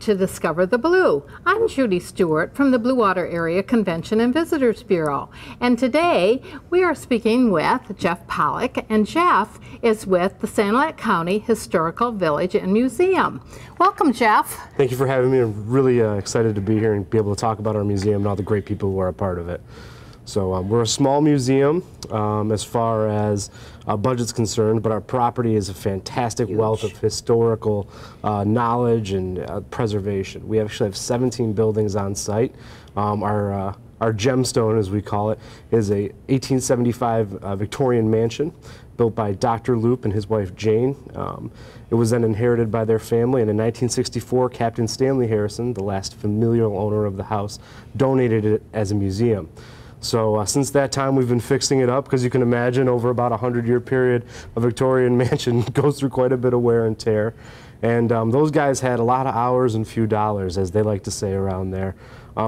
to Discover the Blue. I'm Judi Stewart from the Bluewater Area Convention and Visitors Bureau. And today we are speaking with Jeff Pollock, and Jeff is with the Sanilac County Historical Village and Museum. Welcome, Jeff. Thank you for having me. I'm really excited to be here and be able to talk about our museum and all the great people who are a part of it. So we're a small museum as far as budget's concerned, but our property is a fantastic wealth of historical knowledge and preservation. We actually have 17 buildings on site. Our gemstone, as we call it, is a 1875 Victorian mansion built by Dr. Loop and his wife Jane. It was then inherited by their family, and in 1964, Captain Stanley Harrison, the last familial owner of the house, donated it as a museum. So since that time, we've been fixing it up, because you can imagine over about a 100-year period, a Victorian mansion goes through quite a bit of wear and tear. And those guys had a lot of hours and few dollars, as they like to say around there.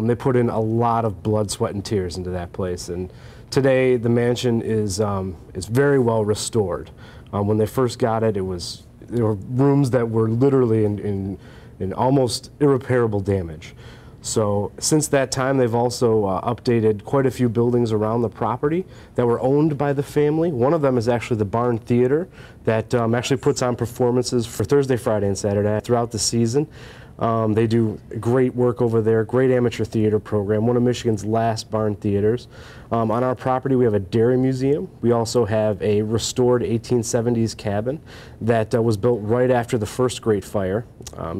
They put in a lot of blood, sweat, and tears into that place. And today, the mansion is very well restored. When they first got it, there were rooms that were literally in almost irreparable damage. So since that time, they've also updated quite a few buildings around the property that were owned by the family. One of them is actually the Barn Theater that actually puts on performances for Thursday, Friday, and Saturday throughout the season. They do great work over there, great amateur theater program, one of Michigan's last barn theaters. On our property, we have a dairy museum. We also have a restored 1870s cabin that was built right after the first Great Fire,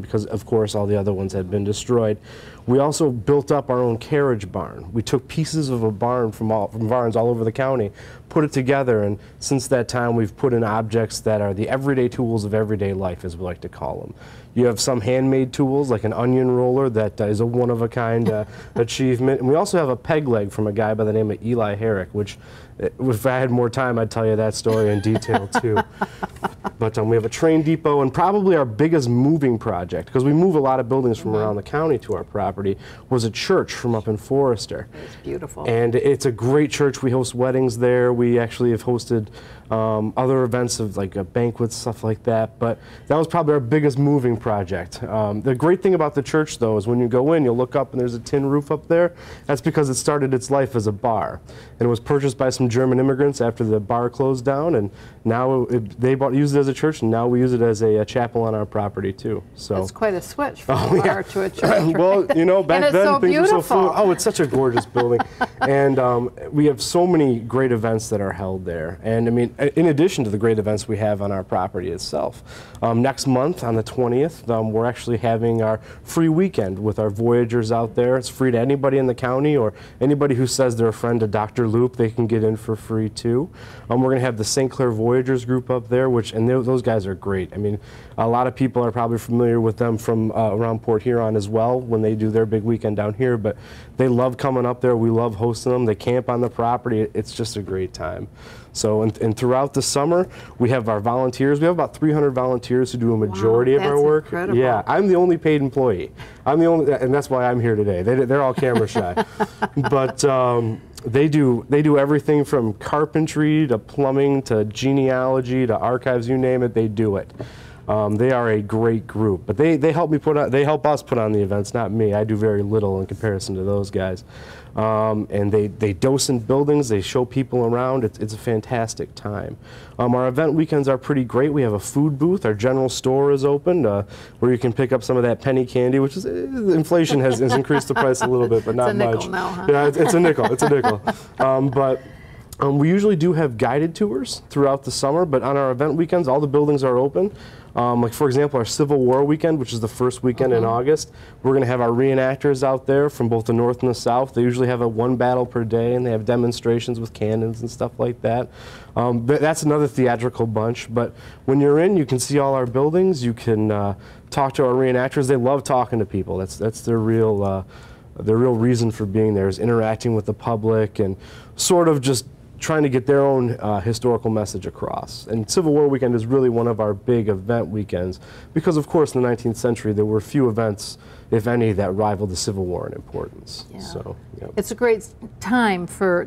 because, of course, all the other ones had been destroyed. We also built up our own carriage barn. We took pieces of a barn from barns all over the county, put it together, and since that time, we've put in objects that are the everyday tools of everyday life, as we like to call them. You have some handmade tools, like an onion roller that is a one-of-a-kind achievement. And we also have a peg leg from a guy by the name of Eli Herrick, which, if I had more time, I'd tell you that story in detail, too. But we have a train depot, and probably our biggest moving project, because we move a lot of buildings from around the county to our property, was a church from up in Forester. It's beautiful. And it's a great church. We host weddings there. We actually have hosted other events of like banquets, stuff like that. But that was probably our biggest moving project. The great thing about the church, though, is when you go in, you'll look up and there's a tin roof up there. That's because it started its life as a bar. And it was purchased by some German immigrants after the bar closed down. And now they used it as a church, and now we use it as a chapel on our property, too. So it's quite a switch from a bar to a church. Well, you know, back then so things were so fluid. beautiful. Oh, it's such a gorgeous building. And we have so many great events that are held there. And I mean, in addition to the great events we have on our property itself, next month on the 20th, we're actually having our free weekend with our Voyagers out there. It's free to anybody in the county, or anybody who says they're a friend of Dr. Loop, they can get in for free too. We're going to have the St. Clair Voyagers group up there, and those guys are great. I mean, a lot of people are probably familiar with them from around Port Huron as well when they do their big weekend down here, but they love coming up there. We love hosting them. They camp on the property. It's just a great time. So, and throughout the summer, we have our volunteers. We have about 300 volunteers who do a majority of our work. Incredible. Yeah, I'm the only paid employee. I'm the only, and that's why I'm here today. They're all camera shy. But they do everything from carpentry to plumbing to genealogy to archives, you name it, they do it. They are a great group, but they help us put on the events, not me. I do very little in comparison to those guys. And they dose in buildings, they show people around. It's a fantastic time. Our event weekends are pretty great. We have a food booth. Our general store is open where you can pick up some of that penny candy, which is, inflation has increased the price a little bit, but not much. It's a nickel now, huh? Yeah, it's a nickel. It's a nickel. We usually do have guided tours throughout the summer, but on our event weekends, all the buildings are open. Like, for example, our Civil War weekend, which is the first weekend in August, we're going to have our reenactors out there from both the north and the south. They usually have one battle per day, and they have demonstrations with cannons and stuff like that. That's another theatrical bunch, but when you're in, you can see all our buildings. You can talk to our reenactors. They love talking to people. That's their real reason for being there, is interacting with the public and sort of just trying to get their own historical message across. And Civil War weekend is really one of our big event weekends because, of course, in the 19th century there were few events if any, that rival the Civil War in importance. Yeah. So, yep. It's a great time for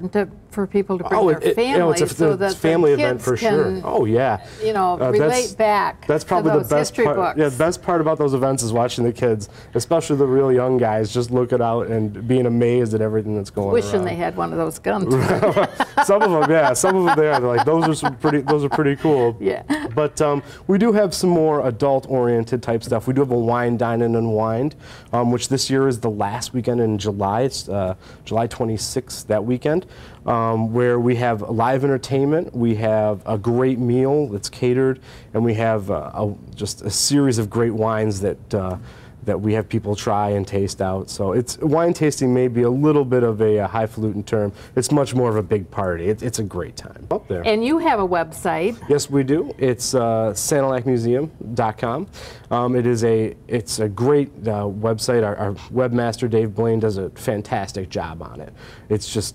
people to bring their families, it's so that family the event kids for can, sure. Oh yeah, relate back. That's probably to those the best history part. books. Yeah, the best part about those events is watching the kids, especially the real young guys, just looking out and being amazed at everything that's going on. Wishing they had one of those guns. Some of them, yeah, some of them they're like those are pretty cool. Yeah. But we do have some more adult-oriented type stuff. We do have a wine, dine, and unwind, which this year is the last weekend in July. It's July 26th, that weekend, where we have live entertainment. We have a great meal that's catered, and we have just a series of great wines that we have people try and taste out. So wine tasting may be a little bit of a highfalutin term. It's much more of a big party. It's a great time up there. And you have a website. Yes, we do. It's sanilacmuseum.com. It's a great website. Our webmaster Dave Blaine does a fantastic job on it. It's just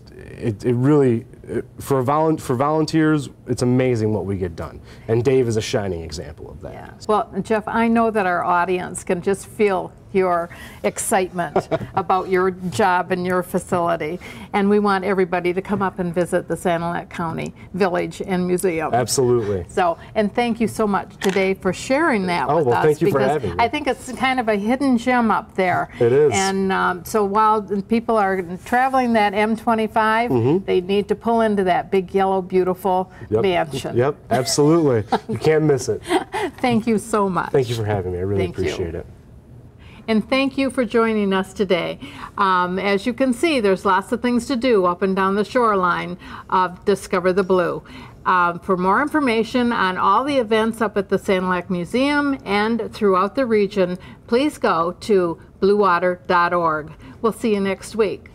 for volunteers, it's amazing what we get done. And Dave is a shining example of that. Yeah. Well, Jeff, I know that our audience can just feel your excitement about your job and your facility, and we want everybody to come up and visit the Sanilac County Village and Museum. Absolutely. So, and thank you so much today for sharing that with us. Thank you for having me. I think it's kind of a hidden gem up there. It is. And so while people are traveling that M25, they need to pull into that big, yellow, beautiful mansion. Yep, absolutely. You can't miss it. Thank you so much. Thank you for having me. I really Thank you. appreciate it. And thank you for joining us today. As you can see, there's lots of things to do up and down the shoreline of Discover the Blue. For more information on all the events up at the Sanilac Museum and throughout the region, please go to bluewater.org. We'll see you next week.